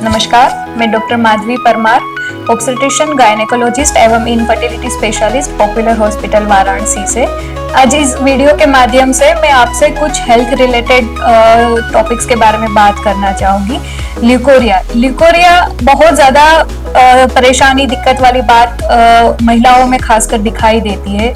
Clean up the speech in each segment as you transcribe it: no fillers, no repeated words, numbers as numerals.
नमस्कार, मैं doctor Madhavi Parmar, obstetrician gynaecologist एवं infertility specialist popular hospital Varanasi से। आज इस वीडियो के माध्यम से मैं आपसे कुछ हेल्थ रिलेटेड टॉपिक्स के बारे में बात करना चाहूँगी। ल्यूकोरिया बहुत ज़्यादा परेशानी दिक्कत वाली बात महिलाओं में खासकर दिखाई देती है।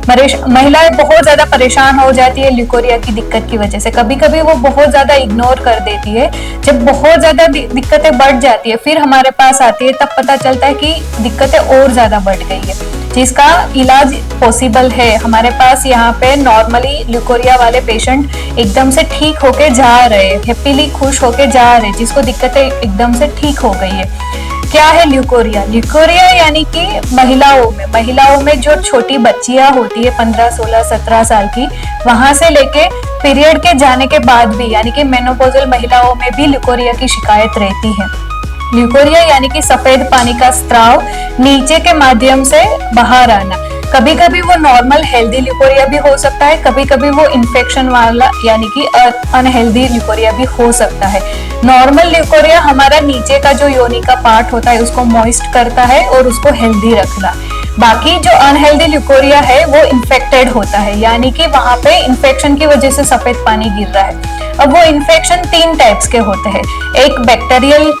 महिलाएं बहुत ज़्यादा परेशान हो जाती है ल्यूकोरिया की दिक्कत की वजह से। कभी कभी वो बहुत ज़्यादा इग्नोर कर देती है। जब बहुत ज़्यादा दिक्कतें बढ़ जाती है फिर हमारे पास आती है, तब पता चलता है कि दिक्कतें और ज़्यादा बढ़ गई है, जिसका इलाज पॉसिबल है। हमारे पास यहाँ पे नॉर्मली ल्यूकोरिया वाले पेशेंट एकदम से ठीक होके जा रहे हैं, हैप्पीली खुश होके जा रहे हैं, जिसको दिक्कतें एकदम से ठीक हो गई है। क्या है ल्यूकोरिया? ल्यूकोरिया यानी कि महिलाओं में जो छोटी बच्चियां होती है 15, 16, 17 साल की, वहां से लेके पीरियड के जाने के बाद भी यानी कि मेनोपॉजल महिलाओं में भी ल्यूकोरिया की शिकायत रहती है। ल्यूकोरिया यानी कि सफेद पानी का स्त्राव नीचे के माध्यम से बाहर आना। कभी कभी वो नॉर्मल हेल्दी ल्यूकोरिया भी हो सकता है, कभी कभी वो इन्फेक्शन वाला यानी कि अनहेल्दी ल्यूकोरिया भी हो सकता है। नॉर्मल ल्यूकोरिया हमारा नीचे का जो योनि का पार्ट होता है उसको मॉइस्ट करता है और उसको हेल्दी रखना। बाकी जो अनहेल्दी ल्यूकोरिया है वो इन्फेक्टेड होता है, यानी कि वहां पे इन्फेक्शन की वजह से सफेद पानी गिर रहा है। अब वो इन्फेक्शन 3 टाइप्स के होते हैं। एक बैक्टीरियल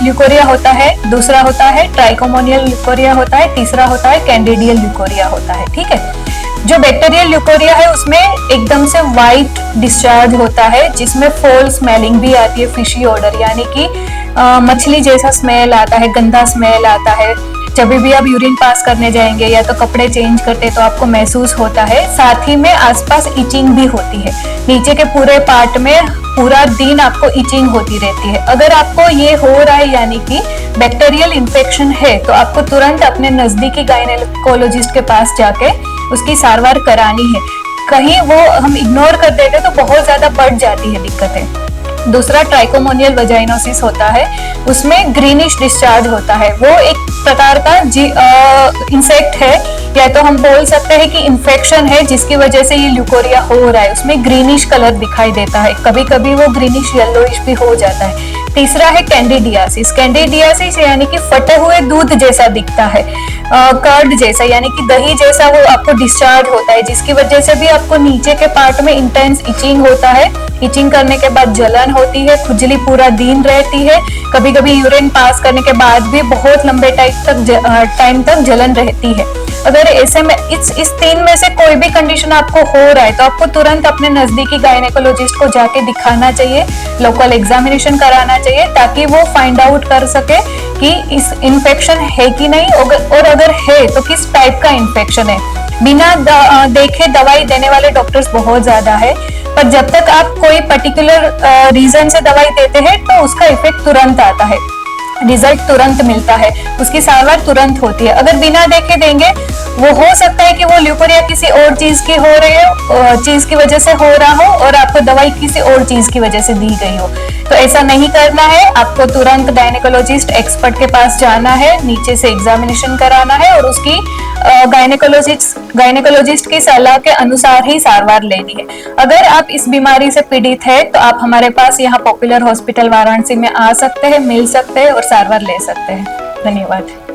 ल्यूकोरिया होता है, दूसरा होता है ट्राइकोमोनियल ल्यूकोरिया होता है, तीसरा होता है कैंडिडियल ल्यूकोरिया होता है। ठीक है, जो बैक्टीरियल ल्यूकोरिया है उसमें एकदम से वाइट डिस्चार्ज होता है, जिसमें फोल स्मेलिंग भी आती है, फिशी ऑर्डर यानी कि मछली जैसा स्मेल आता है, गंदा स्मेल आता है। जब भी आप यूरिन पास करने जाएंगे या तो कपड़े चेंज करते तो आपको महसूस होता है। साथ ही में आसपास इचिंग भी होती है, नीचे के पूरे पार्ट में पूरा दिन आपको इचिंग होती रहती है। अगर आपको ये हो रहा है यानी कि बैक्टीरियल इन्फेक्शन है, तो आपको तुरंत अपने नजदीकी गायनेकोलॉजिस्ट के पास जाके उसकी सारवार करानी है। कहीं वो हम इग्नोर कर देते तो बहुत ज्यादा बढ़ जाती है दिक्कतें। दूसरा ट्राइकोमोनियल वजाइनोसिस होता है, उसमें ग्रीनिश डिस्चार्ज होता है। वो एक प्रकार का इंसेक्ट है, या तो हम बोल सकते हैं कि इन्फेक्शन है जिसकी वजह से ये ल्यूकोरिया हो रहा है। उसमें ग्रीनिश कलर दिखाई देता है, कभी कभी वो ग्रीनिश येलोइश भी हो जाता है। तीसरा है कैंडिडियासिस। कैंडिडियासिस यानी कि फटे हुए दूध जैसा दिखता है, कर्ड जैसा यानी कि दही जैसा वो आपको डिस्चार्ज होता है, जिसकी वजह से भी आपको नीचे के पार्ट में इंटेंस इचिंग होता है। इचिंग करने के बाद जलन होती है, खुजली पूरा दिन रहती है, कभी कभी यूरिन पास करने के बाद भी बहुत लंबे टाइम तक जलन रहती है। अगर ऐसे में इस 3 में से कोई भी कंडीशन आपको हो रहा है तो आपको तुरंत अपने नजदीकी गायनेकोलॉजिस्ट को जाके दिखाना चाहिए, लोकल एग्जामिनेशन कराना चाहिए, ताकि वो फाइंड आउट कर सके कि इस इन्फेक्शन है कि नहीं, और अगर है तो किस टाइप का इन्फेक्शन है। बिना देखे दवाई देने वाले डॉक्टर्स बहुत ज्यादा है, पर जब तक आप कोई पर्टिकुलर रीजन से दवाई देते हैं तो उसका इफेक्ट तुरंत आता है, रिजल्ट तुरंत मिलता है, उसकी सारवार तुरंत होती है। अगर बिना देखे देंगे, वो हो सकता है कि वो ल्यूकोरिया किसी और चीज की हो रही हो, चीज की वजह से हो रहा हो, और आपको दवाई किसी और चीज की वजह से दी गई हो। तो ऐसा नहीं करना है, आपको तुरंत गायनेकोलॉजिस्ट एक्सपर्ट के पास जाना है, नीचे से एग्जामिनेशन कराना है और उसकी गायनेकोलॉजिस्ट की सलाह के अनुसार ही सारवार लेनी है। अगर आप इस बीमारी से पीड़ित है तो आप हमारे पास यहाँ पॉपुलर हॉस्पिटल वाराणसी में आ सकते हैं, मिल सकते हैं और सारवार ले सकते हैं। धन्यवाद।